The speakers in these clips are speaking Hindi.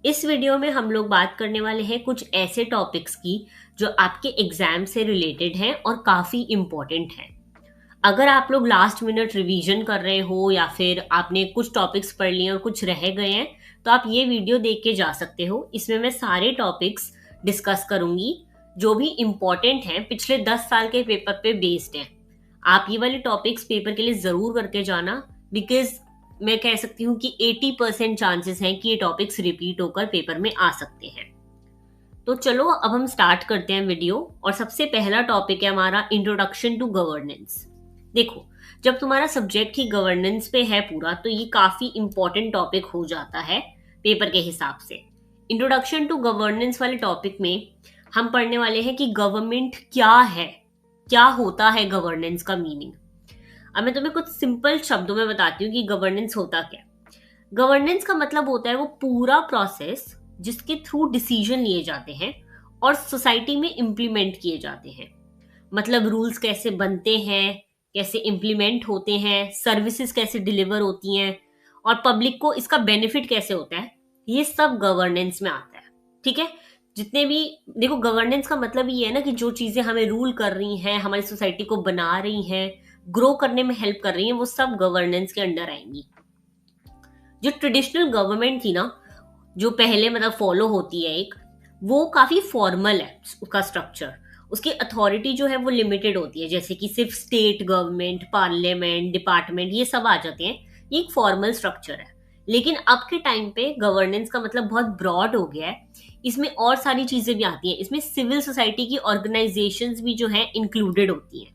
इस वीडियो में हम लोग बात करने वाले हैं कुछ ऐसे टॉपिक्स की जो आपके एग्जाम से रिलेटेड हैं और काफ़ी इम्पोर्टेंट हैं। अगर आप लोग लास्ट मिनट रिवीजन कर रहे हो या फिर आपने कुछ टॉपिक्स पढ़ लिए और कुछ रह गए हैं तो आप ये वीडियो देख के जा सकते हो। इसमें मैं सारे टॉपिक्स डिस्कस करूंगी जो भी इम्पोर्टेंट हैं, पिछले 10 साल के पेपर पे बेस्ड हैं। आप ये वाले टॉपिक्स पेपर के लिए ज़रूर करके जाना, बिकॉज मैं कह सकती हूँ कि 80% चांसेस हैं कि ये टॉपिक्स रिपीट होकर पेपर में आ सकते हैं। तो चलो अब हम स्टार्ट करते हैं वीडियो। और सबसे पहला टॉपिक है हमारा इंट्रोडक्शन टू गवर्नेंस। देखो, जब तुम्हारा सब्जेक्ट ही गवर्नेंस पे है पूरा, तो ये काफी इंपॉर्टेंट टॉपिक हो जाता है पेपर के हिसाब से। इंट्रोडक्शन टू गवर्नेंस वाले टॉपिक में हम पढ़ने वाले हैं कि गवर्नमेंट क्या है, क्या होता है गवर्नेंस का मीनिंग। अब मैं तुम्हें कुछ सिंपल शब्दों में बताती हूँ कि गवर्नेंस होता क्या है। गवर्नेंस का मतलब होता है वो पूरा प्रोसेस जिसके थ्रू डिसीजन लिए जाते हैं और सोसाइटी में इम्प्लीमेंट किए जाते हैं। मतलब रूल्स कैसे बनते हैं, कैसे इम्प्लीमेंट होते हैं, सर्विसेज कैसे डिलीवर होती हैं और पब्लिक को इसका बेनिफिट कैसे होता है, ये सब गवर्नेंस में आता है। ठीक है, जितने भी देखो, गवर्नेंस का मतलब ये है ना कि जो चीजें हमें रूल कर रही हैं, हमारी सोसाइटी को बना रही हैं, ग्रो करने में हेल्प कर रही हैं, वो सब गवर्नेंस के अंडर आएंगी। जो ट्रेडिशनल गवर्नमेंट थी ना, जो पहले मतलब फॉलो होती है एक, वो काफी फॉर्मल है उसका स्ट्रक्चर। उसकी अथॉरिटी जो है वो लिमिटेड होती है, जैसे कि सिर्फ स्टेट गवर्नमेंट, पार्लियामेंट, डिपार्टमेंट, ये सब आ जाते हैं। ये एक फॉर्मल स्ट्रक्चर है। लेकिन अब के टाइम पे गवर्नेंस का मतलब बहुत ब्रॉड हो गया है। इसमें और सारी चीजें भी आती हैं। इसमें सिविल सोसाइटी की ऑर्गेनाइजेशंस भी जो है इंक्लूडेड होती हैं।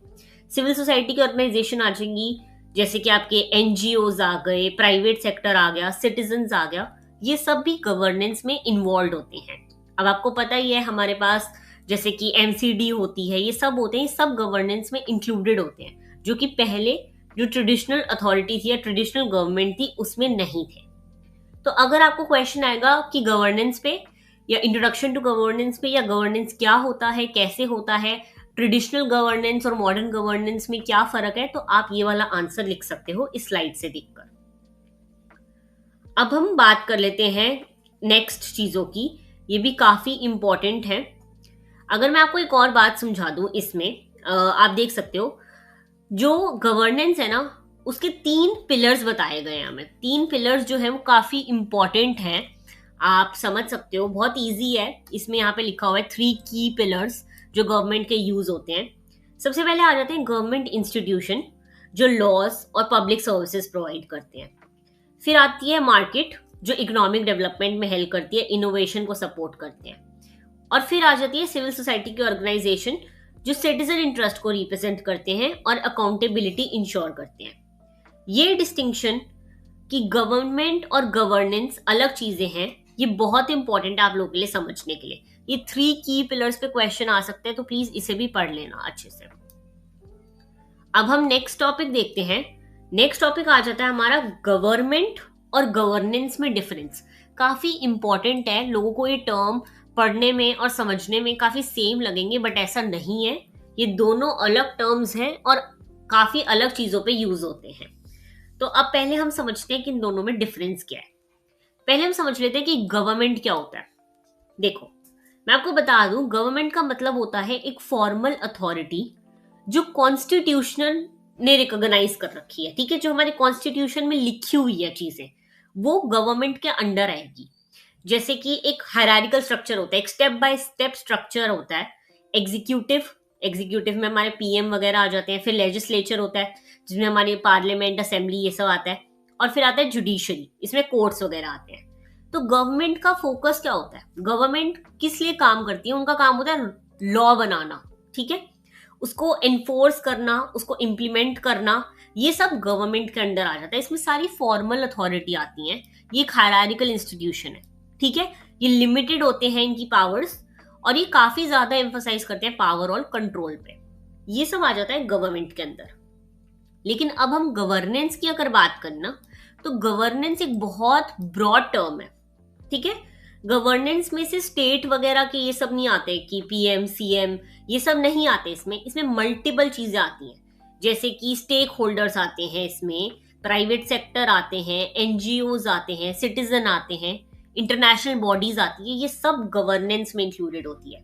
सिविल सोसाइटी की ऑर्गेनाइजेशन आ जाएंगी, जैसे कि आपके एनजीओज आ गए, प्राइवेट सेक्टर आ गया, सिटीजन्स आ गया। ये सब भी गवर्नेंस में इन्वॉल्व होते हैं। अब आपको पता ही है हमारे पास जैसे कि एमसीडी होती है, ये सब होते हैं, ये सब गवर्नेंस में इंक्लूडेड होते हैं, जो कि पहले जो ट्रेडिशनल अथॉरिटी थी या ट्रेडिशनल गवर्नमेंट थी उसमें नहीं थे। तो अगर आपको क्वेश्चन आएगा कि गवर्नेंस पे या इंट्रोडक्शन टू गवर्नेंस पे या गवर्नेंस क्या होता है, कैसे होता है, ट्रेडिशनल गवर्नेंस और मॉडर्न गवर्नेंस में क्या फर्क है, तो आप ये वाला आंसर लिख सकते हो इस स्लाइड से देखकर। अब हम बात कर लेते हैं नेक्स्ट चीजों की। ये भी काफी इंपॉर्टेंट है। अगर मैं आपको एक और बात समझा दूं इसमें, आप देख सकते हो जो गवर्नेंस है ना, उसके 3 पिलर्स बताए गए हैं हमें। 3 पिलर्स जो है वो काफी इंपॉर्टेंट है, आप समझ सकते हो, बहुत इजी है। इसमें यहाँ पे लिखा हुआ है 3 की पिलर्स जो गवर्नमेंट के यूज होते हैं। सबसे पहले आ जाते हैं गवर्नमेंट इंस्टीट्यूशन, जो लॉज और पब्लिक सर्विसेज प्रोवाइड करते हैं। फिर आती है मार्केट, जो इकोनॉमिक डेवलपमेंट में हेल्प करती है, इनोवेशन को सपोर्ट करते हैं। और फिर आ जाती है सिविल सोसाइटी की ऑर्गेनाइजेशन, जो सिटीजन इंटरेस्ट को रिप्रेजेंट करते हैं और अकाउंटेबिलिटी इंश्योर करते हैं। ये डिस्टिंक्शन कि गवर्नमेंट और गवर्नेंस अलग चीजें हैं, ये बहुत इंपॉर्टेंट है आप लोगों के लिए समझने के लिए। ये 3 की पिलर्स पे क्वेश्चन आ सकते हैं, तो प्लीज इसे भी पढ़ लेना अच्छे से। अब हम नेक्स्ट टॉपिक देखते हैं। नेक्स्ट टॉपिक आ जाता है हमारा गवर्नमेंट और गवर्नेंस में डिफरेंस। काफी इंपॉर्टेंट है, लोगों को ये टर्म पढ़ने में और समझने में काफी सेम लगेंगे, बट ऐसा नहीं है। ये दोनों अलग टर्म्स हैं और काफी अलग चीजों पे यूज होते हैं। तो अब पहले हम समझते हैं कि इन दोनों में डिफरेंस क्या है। पहले हम समझ लेते हैं कि गवर्नमेंट क्या होता है। देखो, मैं आपको बता दूं, गवर्नमेंट का मतलब होता है एक फॉर्मल अथॉरिटी जो कॉन्स्टिट्यूशनल ने रिकॉग्नाइज कर रखी है। ठीक है, जो हमारे कॉन्स्टिट्यूशन में लिखी हुई है चीजें, वो गवर्नमेंट के अंडर आएगी। जैसे कि एक हायरार्किकल स्ट्रक्चर होता है, एक स्टेप बाय स्टेप स्ट्रक्चर होता है। एग्जीक्यूटिव, एग्जीक्यूटिव में हमारे पीएम वगैरह आ जाते हैं। फिर लेजिस्लेचर होता है, जिसमें हमारी पार्लियामेंट, असेंबली, ये सब आता है। और फिर आता है जुडिशरी, इसमें कोर्ट्स वगैरह आते हैं। तो गवर्नमेंट का फोकस क्या होता है, गवर्नमेंट किस लिए काम करती है, उनका काम होता है लॉ बनाना। ठीक है, उसको एनफोर्स करना, उसको इम्प्लीमेंट करना, ये सब गवर्नमेंट के अंडर आ जाता है। इसमें सारी फॉर्मल अथॉरिटी आती हैं। ये एक हायरार्किकल इंस्टीट्यूशन है। ठीक है, ये लिमिटेड होते हैं इनकी पावर्स, और ये काफी ज्यादा एम्फोसाइज करते हैं पावर और कंट्रोल पे। ये सब आ जाता है गवर्नमेंट के अंदर। लेकिन अब हम गवर्नेंस की अगर बात करना, तो गवर्नेंस एक बहुत ब्रॉड टर्म है। ठीक है, गवर्नेंस में से स्टेट वगैरह के ये सब नहीं आते कि पीएम, सीएम, ये सब नहीं आते। इसमें मल्टीपल चीजें आती हैं, जैसे कि स्टेक होल्डर्स आते हैं, इसमें प्राइवेट सेक्टर आते हैं, एनजीओज आते हैं, सिटीजन आते हैं, इंटरनेशनल बॉडीज आती है, ये सब गवर्नेंस में इंक्लूडेड होती है।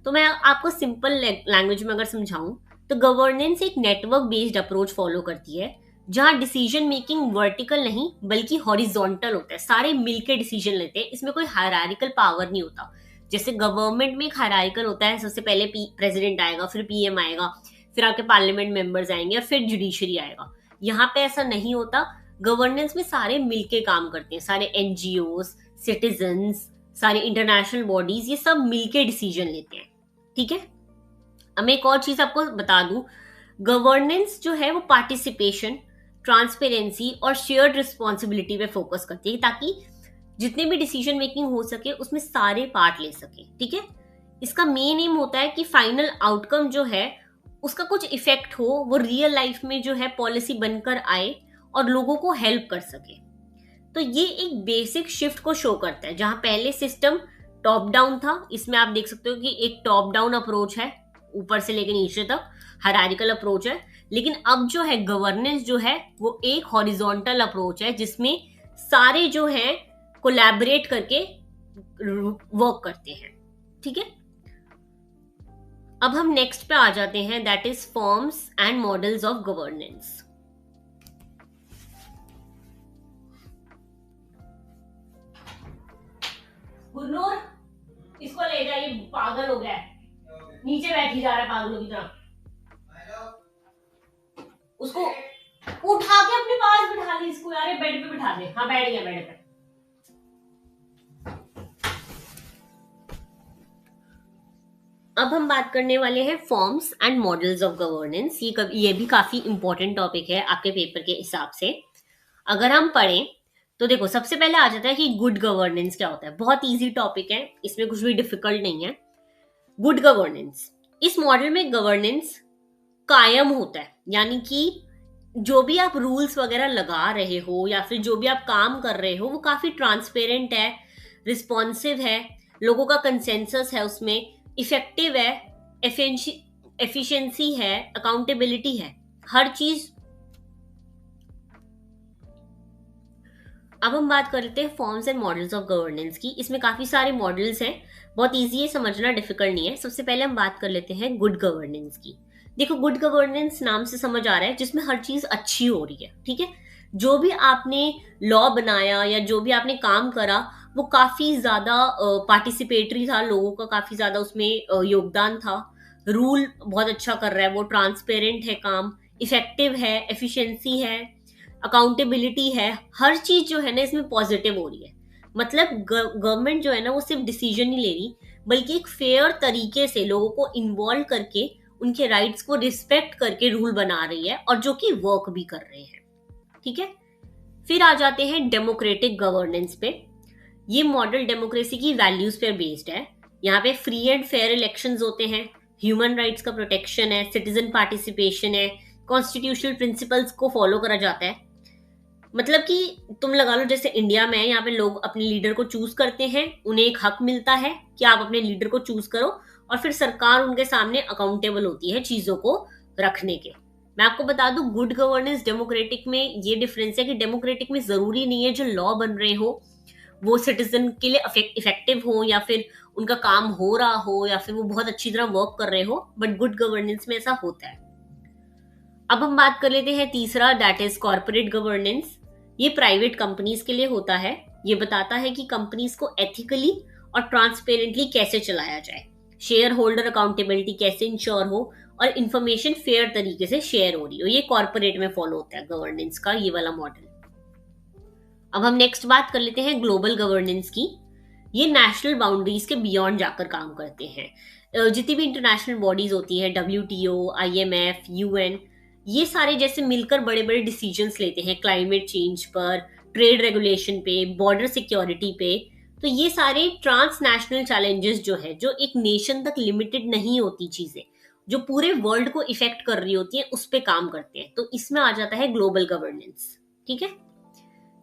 तो मैं आपको सिंपल लैंग्वेज में अगर समझाऊं तो गवर्नेंस एक नेटवर्क बेस्ड अप्रोच फॉलो करती है, जहां डिसीजन मेकिंग वर्टिकल नहीं बल्कि हॉरिजॉन्टल होता है, सारे मिलकर डिसीजन लेते हैं, इसमें कोई हायरार्किकल पावर नहीं होता। जैसे गवर्नमेंट में एक हायरार्किकल होता है, सबसे पहले प्रेसिडेंट आएगा, फिर पीएम आएगा, फिर आपके पार्लियामेंट मेंबर्स आएंगे और फिर जुडिशरी आएगा। यहाँ पे ऐसा नहीं होता। गवर्नेंस में सारे मिलके काम करते हैं, सारे एनजीओ, सिटीजन्स, सारे इंटरनेशनल बॉडीज, ये सब मिलके डिसीजन लेते हैं। ठीक है। अब मैं एक और चीज आपको बता दूं, गवर्नेंस जो है वो पार्टिसिपेशन, ट्रांसपेरेंसी और शेयर्ड रिस्पॉन्सिबिलिटी पे फोकस करती है, ताकि जितने भी डिसीजन मेकिंग हो सके उसमें सारे पार्ट ले सके। ठीक है। इसका मेन एम होता है कि फाइनल आउटकम जो है उसका कुछ इफेक्ट हो, वो रियल लाइफ में जो है पॉलिसी बनकर आए और लोगों को हेल्प कर सके। तो ये एक बेसिक शिफ्ट को शो करता है, जहां पहले सिस्टम टॉप डाउन था, इसमें आप देख सकते हो कि एक टॉप डाउन अप्रोच है, ऊपर से लेकर नीचे तक हायरार्किकल अप्रोच है। लेकिन अब जो है गवर्नेंस जो है वो एक हॉरिजॉन्टल अप्रोच है, जिसमें सारे जो है कोलैबोरेट करके वर्क करते हैं। ठीक है। अब हम नेक्स्ट पे आ जाते हैं, that is forms and models of governance. Gurnoor, इसको ले जाइए, पागल हो गया है, नीचे बैठी जा रहा है पागलों की तरह। उसको उठा के अपने पास बिठा ले, इसको यार बेड पे बिठा दे। हाँ बैठ गया बेड पे। अब हम बात करने वाले हैं forms and models of governance. ये भी काफी इंपॉर्टेंट टॉपिक है आपके पेपर के हिसाब से। अगर हम पढ़ें तो देखो, सबसे पहले आ जाता है कि गुड गवर्नेंस क्या होता है। बहुत इजी टॉपिक है, इसमें कुछ भी डिफिकल्ट नहीं है। गुड गवर्नेंस, इस मॉडल में गवर्नेंस कायम होता है, यानी कि जो भी आप रूल्स वगैरह लगा रहे हो या फिर जो भी आप काम कर रहे हो वो काफी ट्रांसपेरेंट है, रिस्पॉन्सिव है, लोगों का कंसेंसस है उसमें, इफेक्टिव है, एफिशिएंसी है, अकाउंटेबिलिटी है, हर चीज। अब हम बात कर लेते हैं forms and models of governance की। इसमें काफी सारे मॉडल्स हैं, बहुत इजी है, समझना डिफिकल्ट नहीं है। सबसे पहले हम बात कर लेते हैं गुड गवर्नेंस की। देखो, गुड गवर्नेंस नाम से समझ आ रहा है जिसमें हर चीज अच्छी हो रही है। ठीक है। जो भी आपने लॉ बनाया या जो भी आपने काम करा वो काफी ज्यादा पार्टिसिपेटरी था, लोगों का काफी ज्यादा उसमें योगदान था। रूल बहुत अच्छा कर रहा है, वो ट्रांसपेरेंट है, काम इफेक्टिव है, एफिशिएंसी है, अकाउंटेबिलिटी है, हर चीज जो है ना इसमें पॉजिटिव हो रही है। मतलब गवर्नमेंट जो है ना वो सिर्फ डिसीजन नहीं ले रही, बल्कि एक फेयर तरीके से लोगों को इन्वॉल्व करके उनके राइट्स को रिस्पेक्ट करके रूल बना रही है, और जो कि वर्क भी कर रहे हैं। ठीक है। फिर आ जाते हैं डेमोक्रेटिक गवर्नेंस पे। ये मॉडल डेमोक्रेसी की वैल्यूज पर बेस्ड है। यहाँ पे फ्री एंड फेयर इलेक्शंस होते हैं, ह्यूमन राइट्स का प्रोटेक्शन है, सिटीजन पार्टिसिपेशन है, कॉन्स्टिट्यूशनल प्रिंसिपल्स को फॉलो करा जाता है। मतलब कि तुम लगा लो जैसे इंडिया में यहाँ पे लोग अपने लीडर को चूज करते हैं, उन्हें एक हक मिलता है कि आप अपने लीडर को चूज करो, और फिर सरकार उनके सामने अकाउंटेबल होती है चीजों को रखने के। मैं आपको बता दूं, गुड गवर्नेंस डेमोक्रेटिक में ये डिफरेंस है कि डेमोक्रेटिक में जरूरी नहीं है जो लॉ बन रहे हो वो सिटीजन के लिए इफेक्टिव हो, या फिर उनका काम हो रहा हो, या फिर वो बहुत अच्छी तरह वर्क कर रहे हो, बट गुड गवर्नेंस में ऐसा होता है। अब हम बात कर लेते हैं तीसरा, दैट इज कॉर्पोरेट गवर्नेंस। ये प्राइवेट कंपनीज के लिए होता है। ये बताता है कि कंपनीज को एथिकली और ट्रांसपेरेंटली कैसे चलाया जाए, शेयर होल्डर अकाउंटेबिलिटी कैसे इंश्योर हो, और इंफॉर्मेशन फेयर तरीके से शेयर हो रही हो। ये कॉर्पोरेट में फॉलो होता है गवर्नेंस का ये वाला मॉडल। अब हम नेक्स्ट बात कर लेते हैं ग्लोबल गवर्नेंस की। ये नेशनल बाउंड्रीज के बियॉन्ड जाकर काम करते हैं। जितनी भी इंटरनेशनल बॉडीज होती हैं, WTO, IMF, UN, ये सारे जैसे मिलकर बड़े बड़े डिसीजंस लेते हैं क्लाइमेट चेंज पर, ट्रेड रेगुलेशन पे, बॉर्डर सिक्योरिटी पे। तो ये सारे ट्रांसनेशनल चैलेंजेस जो है, जो एक नेशन तक लिमिटेड नहीं होती चीजें, जो पूरे वर्ल्ड को इफेक्ट कर रही होती है, उस पे काम करते हैं। तो इसमें आ जाता है ग्लोबल गवर्नेंस। ठीक है।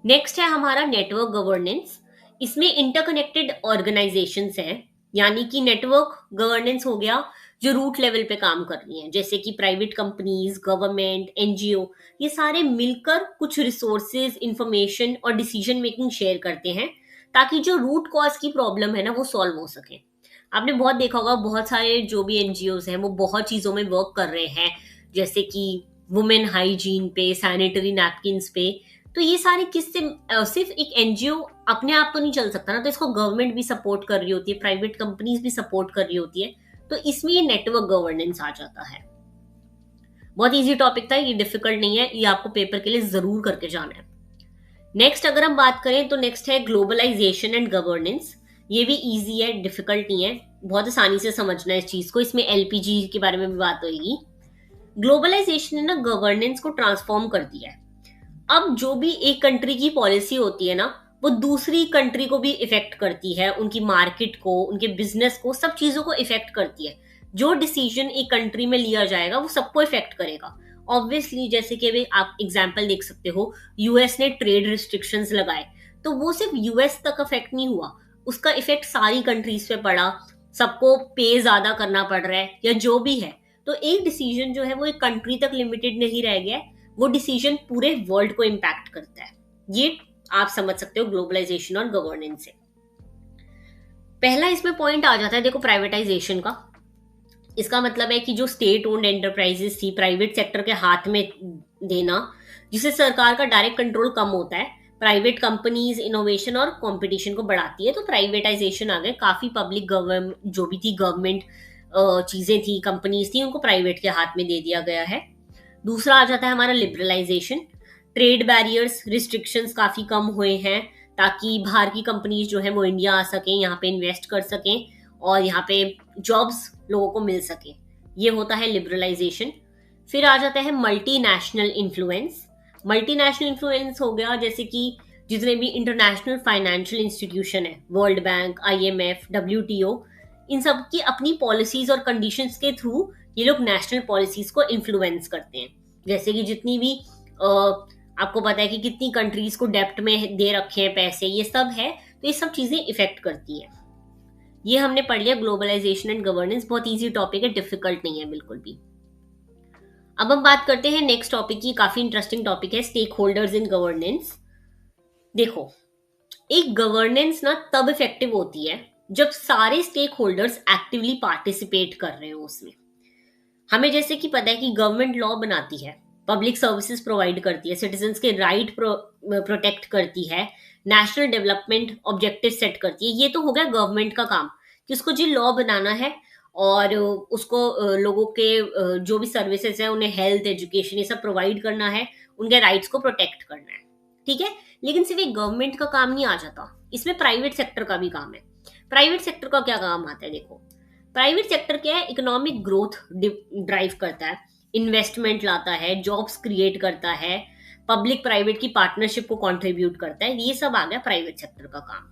नेक्स्ट है हमारा नेटवर्क गवर्नेंस। इसमें इंटरकनेक्टेड ऑर्गेनाइजेशंस हैं, यानी कि नेटवर्क गवर्नेंस हो गया जो रूट लेवल पे काम कर रही हैं, जैसे कि प्राइवेट कंपनीज, गवर्नमेंट, NGO, ये सारे मिलकर कुछ रिसोर्सेज, इंफॉर्मेशन और डिसीजन मेकिंग शेयर करते हैं, ताकि जो रूट कॉज की प्रॉब्लम है ना वो सॉल्व हो सके। आपने बहुत देखा होगा, बहुत सारे जो भी एनजीओज हैं वो बहुत चीजों में वर्क कर रहे हैं, जैसे कि वुमेन हाइजीन पे, सैनिटरी नैपकिन्स पे। तो ये सारे किससे, सिर्फ एक एनजीओ अपने आप तो नहीं चल सकता ना, तो इसको गवर्नमेंट भी सपोर्ट कर रही होती है, प्राइवेट कंपनीज भी सपोर्ट कर रही होती है, तो इसमें ये नेटवर्क गवर्नेंस आ जाता है। बहुत इजी टॉपिक था, ये डिफिकल्ट नहीं है, ये आपको पेपर के लिए जरूर करके जाना है। नेक्स्ट अगर हम बात करें तो नेक्स्ट है ग्लोबलाइजेशन एंड गवर्नेंस। ये भी इजी है, डिफिकल्ट नहीं है, बहुत आसानी से समझना है इस चीज को। इसमें एलपीजी के बारे में भी बात होगी। ग्लोबलाइजेशन ने ना गवर्नेंस को ट्रांसफॉर्म कर दिया है। अब जो भी एक कंट्री की पॉलिसी होती है ना, वो दूसरी कंट्री को भी इफेक्ट करती है, उनकी मार्केट को, उनके बिजनेस को, सब चीजों को इफेक्ट करती है। जो डिसीजन एक कंट्री में लिया जाएगा वो सबको इफेक्ट करेगा ऑब्वियसली। जैसे कि अभी आप एग्जाम्पल देख सकते हो, यूएस ने ट्रेड रिस्ट्रिक्शंस लगाए, तो वो सिर्फ यूएस तक इफेक्ट नहीं हुआ, उसका इफेक्ट सारी कंट्रीज पे पड़ा, सबको पे ज्यादा करना पड़ रहा है या जो भी है। तो एक डिसीजन जो है वो एक कंट्री तक लिमिटेड नहीं रह गया, वो डिसीजन पूरे वर्ल्ड को इम्पैक्ट करता है। ये आप समझ सकते हो ग्लोबलाइजेशन और गवर्नेंस से। पहला इसमें पॉइंट आ जाता है, देखो, प्राइवेटाइजेशन का। इसका मतलब है कि जो स्टेट ओन्ड एंटरप्राइजेस थी, प्राइवेट सेक्टर के हाथ में देना, जिससे सरकार का डायरेक्ट कंट्रोल कम होता है। प्राइवेट कंपनीज इनोवेशन और कंपटीशन को बढ़ाती है, तो प्राइवेटाइजेशन आ गए। काफी पब्लिक गवर्नमेंट जो भी थी, गवर्नमेंट चीजें थी, कंपनीज थी, उनको प्राइवेट के हाथ में दे दिया गया है। दूसरा आ जाता है हमारा लिबरलाइजेशन। ट्रेड बैरियर्स, रिस्ट्रिक्शंस काफी कम हुए हैं, ताकि बाहर की कंपनीज जो है वो इंडिया आ सकें, यहाँ पे इन्वेस्ट कर सकें और यहाँ पे जॉब्स लोगों को मिल सके। ये होता है लिबरलाइजेशन। फिर आ जाता है मल्टीनेशनल इन्फ्लुएंस। मल्टीनेशनल इन्फ्लुएंस हो गया जैसे कि जितने भी इंटरनेशनल फाइनेंशियल इंस्टीट्यूशन है, वर्ल्ड बैंक, आईएमएफ, डब्ल्यूटीओ, इन सब की अपनी पॉलिसीज और कंडीशंस के थ्रू ये लोग नेशनल पॉलिसीज को इन्फ्लुएंस करते हैं। जैसे कि जितनी भी आपको पता है कि कितनी कंट्रीज को डेप्ट में दे रखे हैं पैसे, ये सब है, तो ये सब चीजें इफेक्ट करती हैं। ये हमने पढ़ लिया ग्लोबलाइजेशन एंड गवर्नेंस। बहुत इजी टॉपिक है, डिफिकल्ट नहीं है बिल्कुल भी। अब हम बात करते हैं नेक्स्ट टॉपिक की। काफी इंटरेस्टिंग टॉपिक है, स्टेक होल्डर्स इन गवर्नेंस। देखो, एक गवर्नेंस ना तब इफेक्टिव होती है जब सारे स्टेक होल्डर्स एक्टिवली पार्टिसिपेट कर रहे हो उसमें। हमें जैसे कि पता है कि गवर्नमेंट लॉ बनाती है, पब्लिक सर्विसेज प्रोवाइड करती है, सिटीजन्स के राइट प्रोटेक्ट करती है, नेशनल डेवलपमेंट ऑब्जेक्टिव सेट करती है। ये तो हो गया गवर्नमेंट का काम कि उसको जी लॉ बनाना है और उसको लोगों के जो भी सर्विसेज है, उन्हें हेल्थ, एजुकेशन, ये सब प्रोवाइड करना है, उनके राइट्स को प्रोटेक्ट करना है, ठीक है। लेकिन सिर्फ एक गवर्नमेंट का काम नहीं आ जाता, इसमें प्राइवेट सेक्टर का भी काम है। प्राइवेट सेक्टर का क्या काम आता है? देखो, प्राइवेट सेक्टर क्या है? इकोनॉमिक ग्रोथ ड्राइव करता है, इन्वेस्टमेंट लाता है, जॉब्स क्रिएट करता है, पब्लिक प्राइवेट की पार्टनरशिप को कंट्रीब्यूट करता है। ये सब आ गया प्राइवेट सेक्टर का काम।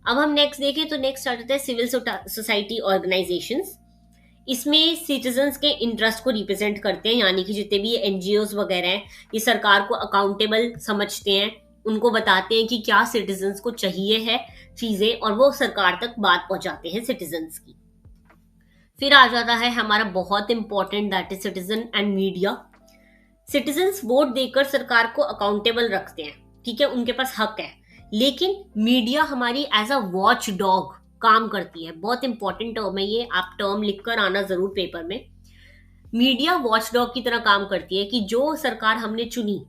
अब हम नेक्स्ट देखें तो नेक्स्ट आ जाता है सिविल सोसाइटी ऑर्गेनाइजेशंस। इसमें सिटीजन्स के इंटरेस्ट को रिप्रेजेंट करते हैं, यानी कि जितने भी एनजीओज वगैरह हैं, ये सरकार को अकाउंटेबल समझते हैं, उनको बताते हैं कि क्या सिटीजन्स को चाहिए है चीजें, और वो सरकार तक बात पहुंचाते हैं सिटीजन्स की। फिर आ जाता है हमारा बहुत important, that is citizen and media. Citizens vote देकर सरकार को अकाउंटेबल रखते हैं, ठीक है, उनके पास हक है, लेकिन मीडिया हमारी एज अ वॉच डॉग काम करती है। बहुत इंपॉर्टेंट टर्म है ये, आप टर्म लिखकर आना जरूर पेपर में। मीडिया वॉच डॉग की तरह काम करती है कि जो सरकार हमने चुनी,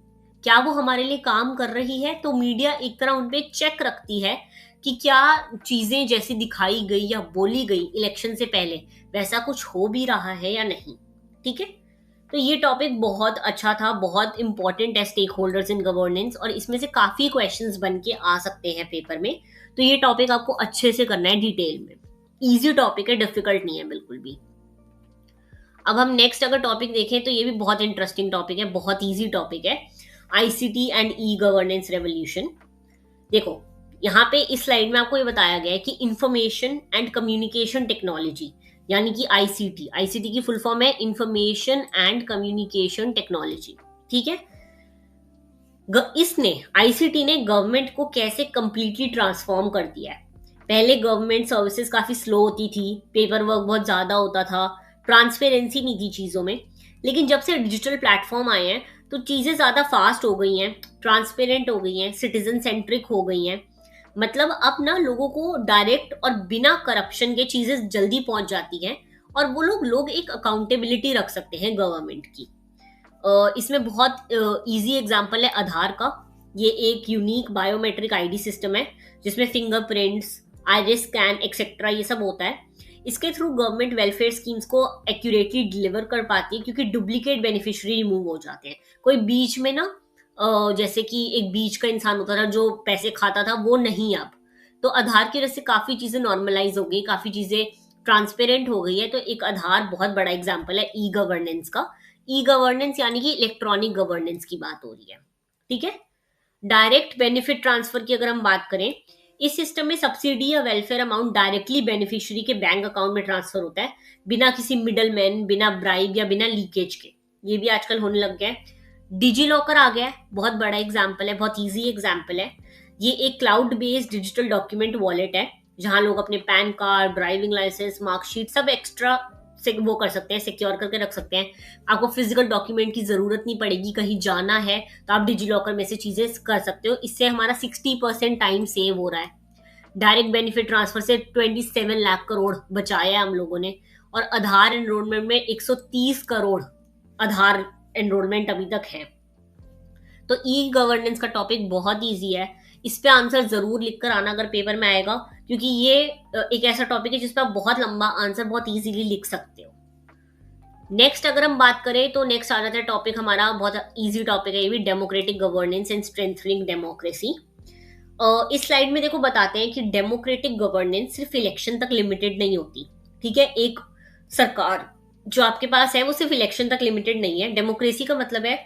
क्या वो हमारे लिए काम कर रही है? तो मीडिया एक तरह उनपे चेक रखती है कि क्या चीजें जैसी दिखाई गई या बोली गई इलेक्शन से पहले वैसा कुछ हो भी रहा है या नहीं, ठीक है। तो ये टॉपिक बहुत अच्छा था, बहुत इंपॉर्टेंट है, स्टेक होल्डर्स इन गवर्नेंस, और इसमें से काफी क्वेश्चंस बन के आ सकते हैं पेपर में। तो ये टॉपिक आपको अच्छे से करना है डिटेल में। इजी टॉपिक है, डिफिकल्ट नहीं है बिल्कुल भी। अब हम नेक्स्ट अगर टॉपिक देखें तो ये भी बहुत इंटरेस्टिंग टॉपिक है, बहुत ईजी टॉपिक है, ICT and e governance revolution. देखो, यहाँ पे इस स्लाइड में आपको ये बताया गया है कि इंफॉर्मेशन एंड कम्युनिकेशन टेक्नोलॉजी, यानी कि आईसीटी, आईसीटी की फुल फॉर्म है इंफॉर्मेशन एंड कम्युनिकेशन टेक्नोलॉजी, ठीक है। इसने, आईसीटी ने गवर्नमेंट को कैसे कंप्लीटली ट्रांसफॉर्म कर दिया है। पहले गवर्नमेंट सर्विसेज काफी स्लो होती थी, पेपर वर्क बहुत ज्यादा होता था, ट्रांसपेरेंसी नहीं थी चीजों में। लेकिन जब से डिजिटल प्लेटफॉर्म आए हैं तो चीजें ज्यादा फास्ट हो गई हैं, ट्रांसपेरेंट हो गई हैं, सिटीजन सेंट्रिक हो गई हैं। मतलब अब ना लोगों को डायरेक्ट और बिना करप्शन के चीजें जल्दी पहुंच जाती हैं, और वो लोग एक अकाउंटेबिलिटी रख सकते हैं गवर्नमेंट की। इसमें बहुत इजी एग्जांपल है आधार का। ये एक यूनिक बायोमेट्रिक आईडी सिस्टम है जिसमें फिंगरप्रिंट्स, आइरिस स्कैन एक्सेट्रा ये सब होता है। इसके थ्रू गवर्नमेंट वेलफेयर स्कीम्स को एक्यूरेटली डिलीवर कर पाती है, क्योंकि डुप्लीकेट बेनिफिशियरी रिमूव हो जाते हैं। कोई बीच में ना जैसे कि एक बीच का इंसान होता था जो पैसे खाता था, वो नहीं अब। तो आधार की वजह से काफी चीजें नॉर्मलाइज हो गई, काफी चीजें ट्रांसपेरेंट हो गई है। तो एक आधार बहुत बड़ा एग्जाम्पल है ई गवर्नेंस का। ई गवर्नेंस यानी कि इलेक्ट्रॉनिक गवर्नेंस की बात हो रही है। ठीक है। डायरेक्ट बेनिफिट ट्रांसफर की अगर हम बात करें, इस सिस्टम में सब्सिडी या वेलफेयर अमाउंट डायरेक्टली बेनिफिशियरी के बैंक अकाउंट में ट्रांसफर होता है, बिना किसी मिडल मैन, बिना ब्राइब या बिना लीकेज के। ये भी आजकल होने लग गया है। डिजी लॉकर आ गया है, बहुत बड़ा एग्जाम्पल है, बहुत ईजी एग्जाम्पल है। ये एक cloud based digital document wallet है, जहां लोग अपने PAN card, driving licence, marksheet सब एक्स्ट्रा से वो कर सकते हैं, सिक्योर करके रख सकते हैं। आपको फिजिकल डॉक्यूमेंट की जरूरत नहीं पड़ेगी, कहीं जाना है तो आप डिजी लॉकर में से चीजें कर सकते हो। इससे हमारा 60% टाइम सेव हो रहा है। डायरेक्ट बेनिफिट ट्रांसफर से 27 लाख करोड़ बचाया है हम लोगों ने। और आधार एनरोलमेंट में 130 करोड़ आधार एनरोलमेंट अभी तक है। तो ई गवर्नेंस का टॉपिक बहुत ईजी है, इस पे आंसर जरूर लिखकर आना अगर पेपर में आएगा, क्योंकि ये एक ऐसा टॉपिक है जिस पे आप बहुत लंबा आंसर बहुत इजीली लिख सकते हो। नेक्स्ट अगर हम बात करें तो नेक्स्ट आ जाता है टॉपिक हमारा, बहुत इजी टॉपिक है ये भी, democratic governance and strengthening democracy. इस स्लाइड में देखो बताते हैं कि डेमोक्रेटिक गवर्नेंस सिर्फ इलेक्शन तक लिमिटेड नहीं होती। ठीक है, एक सरकार जो आपके पास है वो सिर्फ इलेक्शन तक लिमिटेड नहीं है। डेमोक्रेसी का मतलब है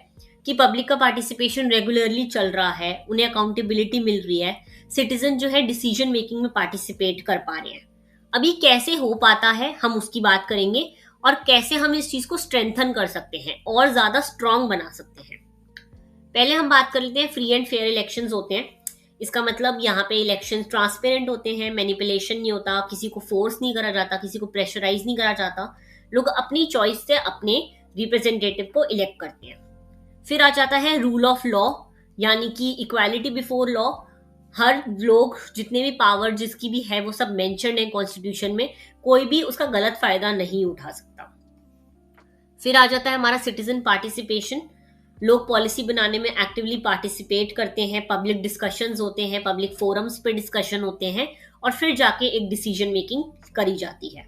कि पब्लिक का पार्टिसिपेशन रेगुलरली चल रहा है, उन्हें अकाउंटेबिलिटी मिल रही है, सिटीजन जो है डिसीजन मेकिंग में पार्टिसिपेट कर पा रहे हैं। अभी कैसे हो पाता है हम उसकी बात करेंगे, और कैसे हम इस चीज को स्ट्रेंथन कर सकते हैं और ज्यादा स्ट्रांग बना सकते हैं। पहले हम बात कर लेते हैं फ्री एंड फेयर इलेक्शंस होते हैं। इसका मतलब यहाँ पे इलेक्शन ट्रांसपेरेंट होते हैं, मैनिपुलेशन नहीं होता, किसी को फोर्स नहीं करा जाता, किसी को प्रेशराइज नहीं करा जाता। लोग अपनी चॉइस से अपने रिप्रेजेंटेटिव को इलेक्ट करते हैं। फिर आ जाता है रूल ऑफ लॉ, यानी कि इक्वालिटी बिफोर लॉ। हर लोग जितने भी पावर जिसकी भी है वो सब मेंशन है कॉन्स्टिट्यूशन में, कोई भी उसका गलत फायदा नहीं उठा सकता। फिर आ जाता है हमारा सिटीजन पार्टिसिपेशन। लोग पॉलिसी बनाने में एक्टिवली पार्टिसिपेट करते हैं, पब्लिक डिस्कशंस होते हैं, पब्लिक फोरम्स पे डिस्कशन होते हैं, और फिर जाके एक डिसीजन मेकिंग करी जाती है।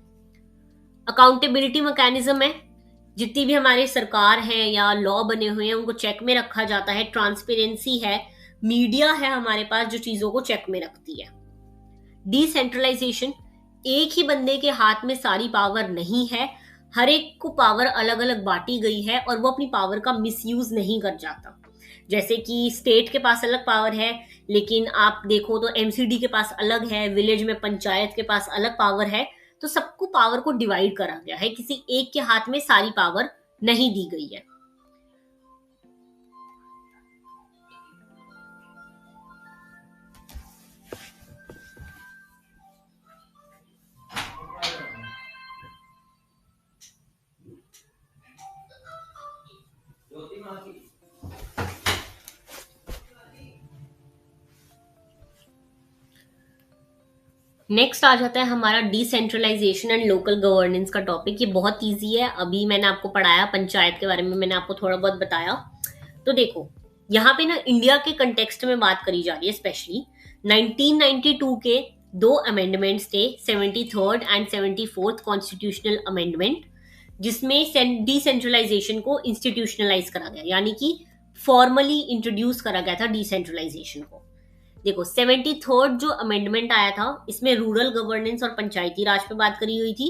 अकाउंटेबिलिटी मैकेनिज्म है, जितनी भी हमारी सरकार है या लॉ बने हुए हैं उनको चेक में रखा जाता है। ट्रांसपेरेंसी है, मीडिया है हमारे पास जो चीजों को चेक में रखती है। डिसेंट्रलाइजेशन, एक ही बंदे के हाथ में सारी पावर नहीं है, हर एक को पावर अलग अलग बांटी गई है और वो अपनी पावर का मिसयूज नहीं कर जाता। जैसे कि स्टेट के पास अलग पावर है, लेकिन आप देखो तो एमसीडी के पास अलग है, विलेज में पंचायत के पास अलग पावर है। तो सबको पावर को डिवाइड करा गया है, किसी एक के हाथ में सारी पावर नहीं दी गई है। नेक्स्ट आ जाता है हमारा डिसेंट्रलाइजेशन एंड लोकल गवर्नेंस का टॉपिक। ये बहुत इजी है, अभी मैंने आपको पढ़ाया पंचायत के बारे में, मैंने आपको थोड़ा बहुत बताया। तो देखो यहाँ पे ना इंडिया के कंटेक्स्ट में बात करी जा रही है। स्पेशली 1992 के दो अमेंडमेंट्स थे, 73rd and 74th constitutional amendment, जिसमें डिसेंट्रलाइजेशन को इंस्टीट्यूशनलाइज करा गया, यानी कि फॉर्मली इंट्रोड्यूस करा गया था डिसेंट्रलाइजेशन को। देखो 73rd जो अमेंडमेंट आया था इसमें रूरल गवर्नेंस और पंचायती राज पे बात करी हुई थी,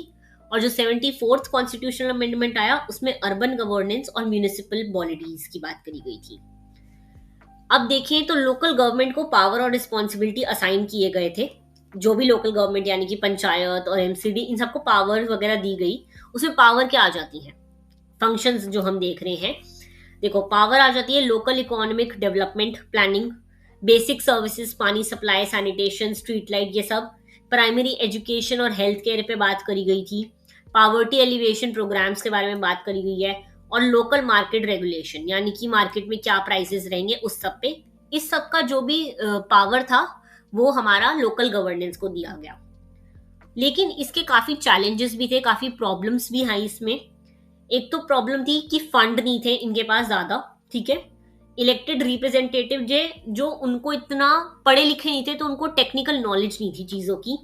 और जो 74th कॉन्स्टिट्यूशनल अमेंडमेंट आया उसमें अर्बन गवर्नेंस और म्यूनिसिपल बॉडीज की बात करी गई थी। अब देखें तो लोकल गवर्नमेंट को पावर और रिस्पॉन्सिबिलिटी असाइन किए गए थे। जो भी लोकल गवर्नमेंट यानी कि पंचायत और एमसीडी, इन सबको पावर वगैरह दी गई। उसमें पावर क्या आ जाती है, फंक्शंस जो हम देख रहे हैं। देखो पावर आ जाती है local economic development planning, basic services, पानी सप्लाई, सैनिटेशन, स्ट्रीट लाइट, ये सब। प्राइमरी एजुकेशन और हेल्थ केयर पे बात करी गई थी। पावर्टी एलिवेशन प्रोग्राम्स के बारे में बात करी गई है, और लोकल मार्केट रेगुलेशन, यानी कि मार्केट में क्या प्राइसेस रहेंगे उस सब पे। इस सब का जो भी पावर था वो हमारा लोकल गवर्नेंस को दिया गया। लेकिन इसके काफी चैलेंजेस भी थे, काफी प्रॉब्लम्स भी आई इसमें। एक तो प्रॉब्लम थी कि फंड नहीं थे इनके पास ज्यादा, ठीक है। इलेक्टेड रिप्रेजेंटेटिव जो उनको इतना पढ़े लिखे नहीं थे, तो उनको टेक्निकल नॉलेज नहीं थी चीजों की।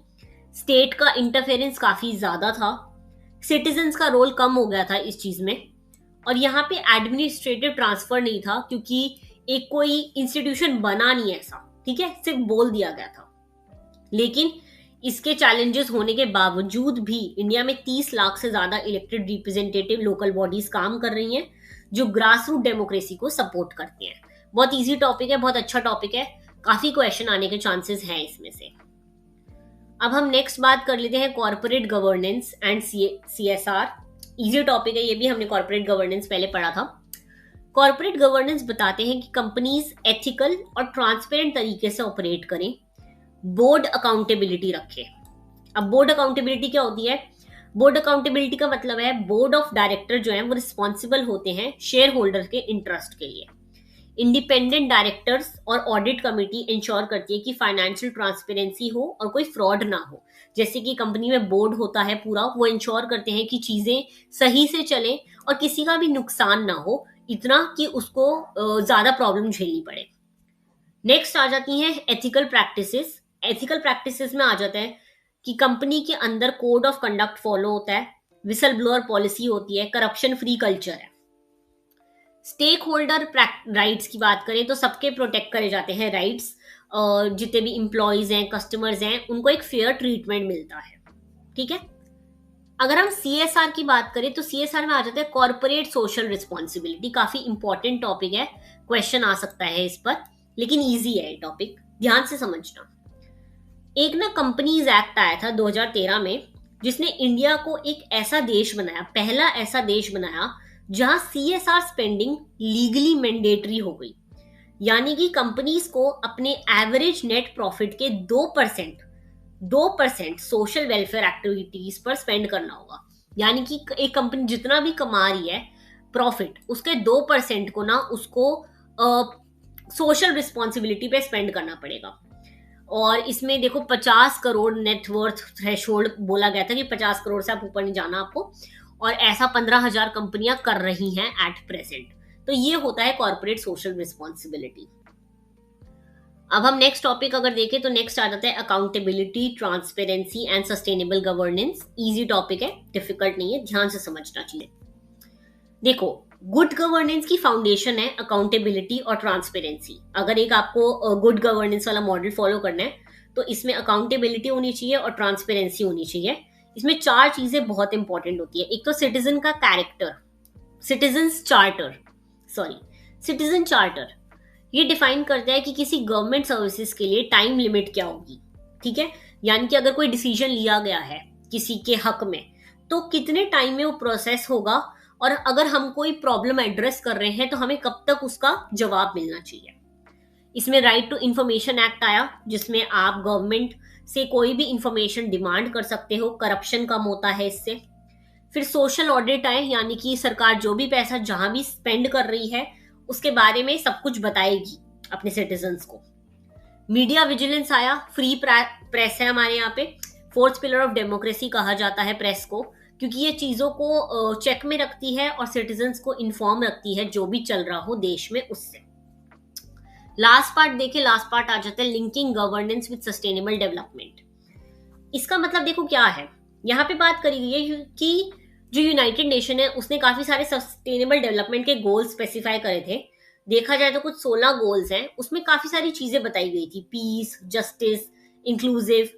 स्टेट का इंटरफेरेंस काफी ज्यादा था, सिटीजन्स का रोल कम हो गया था इस चीज में। और यहाँ पे एडमिनिस्ट्रेटिव ट्रांसफर नहीं था, क्योंकि एक कोई इंस्टीट्यूशन बना नहीं ऐसा, ठीक है, सिर्फ बोल दिया गया था। लेकिन इसके चैलेंजेस होने के बावजूद भी इंडिया में 30 लाख से ज्यादा इलेक्टेड रिप्रेजेंटेटिव लोकल बॉडीज काम कर रही हैं, जो ग्रास रूट डेमोक्रेसी को सपोर्ट करती हैं। बहुत इजी टॉपिक है, बहुत अच्छा टॉपिक है, काफी क्वेश्चन आने के चांसेस हैं इसमें से। अब हम नेक्स्ट बात कर लेते हैं corporate governance and CSR। Easy topic है ये भी, हमने कॉर्पोरेट गवर्नेंस पहले पढ़ा था। कॉर्पोरेट गवर्नेंस बताते हैं कि कंपनीज एथिकल और ट्रांसपेरेंट तरीके से ऑपरेट करें, बोर्ड अकाउंटेबिलिटी रखे। अब बोर्ड अकाउंटेबिलिटी क्या होती है? बोर्ड अकाउंटेबिलिटी का मतलब है बोर्ड ऑफ डायरेक्टर जो है वो रिस्पॉन्सिबल होते हैं शेयर होल्डर के इंटरेस्ट के लिए। इंडिपेंडेंट डायरेक्टर्स और ऑडिट कमेटी इंश्योर करती है कि फाइनेंशियल ट्रांसपेरेंसी हो और कोई फ्रॉड ना हो। जैसे कि कंपनी में बोर्ड होता है पूरा, वो इंश्योर करते हैं कि चीजें सही से चलें और किसी का भी नुकसान ना हो, इतना कि उसको ज्यादा प्रॉब्लम झेलनी पड़े। नेक्स्ट आ जाती हैं एथिकल प्रैक्टिसेस। एथिकल प्रैक्टिसेस में आ जाता है कि कंपनी के अंदर कोड ऑफ कंडक्ट फॉलो होता है, विसल ब्लोअर पॉलिसी होती है, करप्शन फ्री कल्चर है। स्टेक होल्डर राइट्स की बात करें तो सबके प्रोटेक्ट करे जाते हैं राइट्स, जितने भी इंप्लॉइज हैं, कस्टमर्स हैं, उनको एक फेयर ट्रीटमेंट मिलता है, ठीक है। अगर हम CSR की बात करें तो CSR में आ जाता है कॉर्पोरेट सोशल रिस्पॉन्सिबिलिटी। काफी इंपॉर्टेंट टॉपिक है, क्वेश्चन आ सकता है इस पर, लेकिन ईजी है ये टॉपिक, ध्यान से समझना। एक ना कंपनीज एक्ट आया था 2013 में, जिसने इंडिया को एक ऐसा देश बनाया, पहला ऐसा देश बनाया जहां CSR स्पेंडिंग लीगली मैंडेटरी हो गई। यानी कि कंपनीज को अपने एवरेज नेट प्रॉफिट के 2% सोशल वेलफेयर एक्टिविटीज पर स्पेंड करना होगा। यानी कि एक कंपनी जितना भी कमा रही है प्रॉफिट, उसके 2% को ना उसको सोशल रिस्पॉन्सिबिलिटी पे स्पेंड करना पड़ेगा। और इसमें देखो 50 करोड़ नेटवर्थ थ्रेशोल्ड बोला गया था कि 50 करोड़ से आप ऊपर नहीं जाना आपको, और ऐसा 15,000 कंपनियां कर रही हैं एट प्रेजेंट। तो ये होता है कॉर्पोरेट सोशल रिस्पॉन्सिबिलिटी। अब हम नेक्स्ट टॉपिक अगर देखें तो नेक्स्ट आ जाता है accountability, transparency and sustainable governance. Easy topic है, डिफिकल्ट नहीं है, ध्यान से समझना चाहिए। देखो, गुड गवर्नेंस की फाउंडेशन है अकाउंटेबिलिटी और ट्रांसपेरेंसी। अगर एक आपको गुड गवर्नेंस वाला मॉडल फॉलो करना है तो इसमें अकाउंटेबिलिटी होनी चाहिए और ट्रांसपेरेंसी होनी चाहिए। इसमें 4 चीजें बहुत इंपॉर्टेंट होती है। एक तो सिटीजन का कैरेक्टर, सिटीजन चार्टर ये डिफाइन करता है कि किसी गवर्नमेंट सर्विसेज के लिए टाइम लिमिट क्या होगी, ठीक है। यानी कि अगर कोई डिसीजन लिया गया है किसी के हक में, तो कितने टाइम में वो प्रोसेस होगा, और अगर हम कोई प्रॉब्लम एड्रेस कर रहे हैं तो हमें कब तक उसका जवाब मिलना चाहिए। इसमें राइट टू इंफॉर्मेशन एक्ट आया, जिसमें आप गवर्नमेंट से कोई भी इंफॉर्मेशन डिमांड कर सकते हो, करप्शन कम होता है इससे। फिर सोशल ऑडिट आए, यानी कि सरकार जो भी पैसा जहां भी स्पेंड कर रही है उसके बारे में सब कुछ बताएगी अपने सिटीजन्स को। मीडिया विजिलेंस आया, फ्री प्रेस है हमारे यहाँ पे, 4th पिलर ऑफ डेमोक्रेसी कहा जाता है प्रेस को, क्योंकि ये चीजों को चेक में रखती है और सिटीजन्स को इन्फॉर्म रखती है जो भी चल रहा हो देश में उससे। लास्ट पार्ट आ जाता है linking governance with sustainable development. इसका मतलब देखो क्या है, यहाँ पे बात करी गई है कि जो यूनाइटेड नेशन है उसने काफी सारे सस्टेनेबल डेवलपमेंट के गोल्स स्पेसिफाई करे थे। देखा जाए तो कुछ 16 गोल्स हैं, उसमें काफी सारी चीजें बताई गई थी, peace, justice, inclusive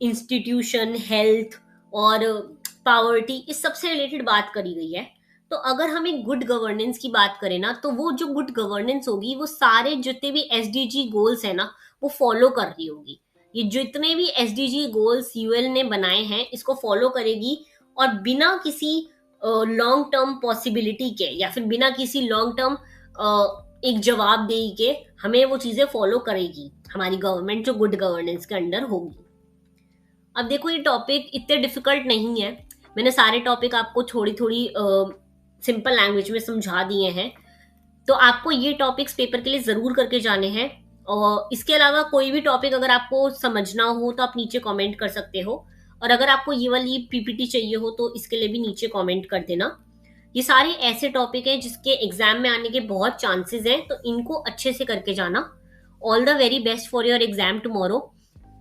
institution, health और पावर्टी, इस सबसे रिलेटेड बात करी गई है। तो अगर हम एक गुड गवर्नेंस की बात करें ना, तो वो जो गुड गवर्नेंस होगी वो सारे जितने भी SDG गोल्स है ना वो फॉलो कर रही होगी। ये जितने भी SDG गोल्स UN ने बनाए हैं इसको फॉलो करेगी, और बिना किसी लॉन्ग टर्म पॉसिबिलिटी के या फिर बिना किसी लॉन्ग टर्म एक जवाबदेही के हमें वो चीजें फॉलो करेगी हमारी गवर्नमेंट, जो गुड गवर्नेंस के अंडर होगी। अब देखो, ये टॉपिक इतने डिफिकल्ट नहीं है, मैंने सारे टॉपिक आपको थोड़ी सिंपल लैंग्वेज में समझा दिए हैं। तो आपको ये टॉपिक्स पेपर के लिए जरूर करके जाने हैं, और इसके अलावा कोई भी टॉपिक अगर आपको समझना हो तो आप नीचे कमेंट कर सकते हो, और अगर आपको ये वाली पीपीटी चाहिए हो तो इसके लिए भी नीचे कमेंट कर देना। ये सारे ऐसे टॉपिक हैं जिसके एग्जाम में आने के बहुत चांसेस हैं, तो इनको अच्छे से करके जाना। All the very best for your exam tomorrow.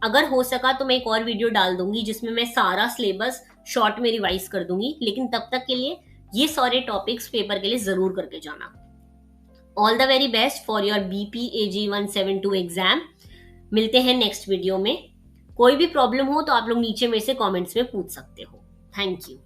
अगर हो सका तो मैं एक और वीडियो डाल दूंगी जिसमें मैं सारा सिलेबस शॉर्ट में रिवाइज कर दूंगी, लेकिन तब तक के लिए ये सारे टॉपिक्स पेपर के लिए जरूर करके जाना। All the very best for your BPAG 172 exam. मिलते हैं नेक्स्ट वीडियो में। कोई भी प्रॉब्लम हो तो आप लोग नीचे मेरे से कमेंट्स में पूछ सकते हो। Thank you.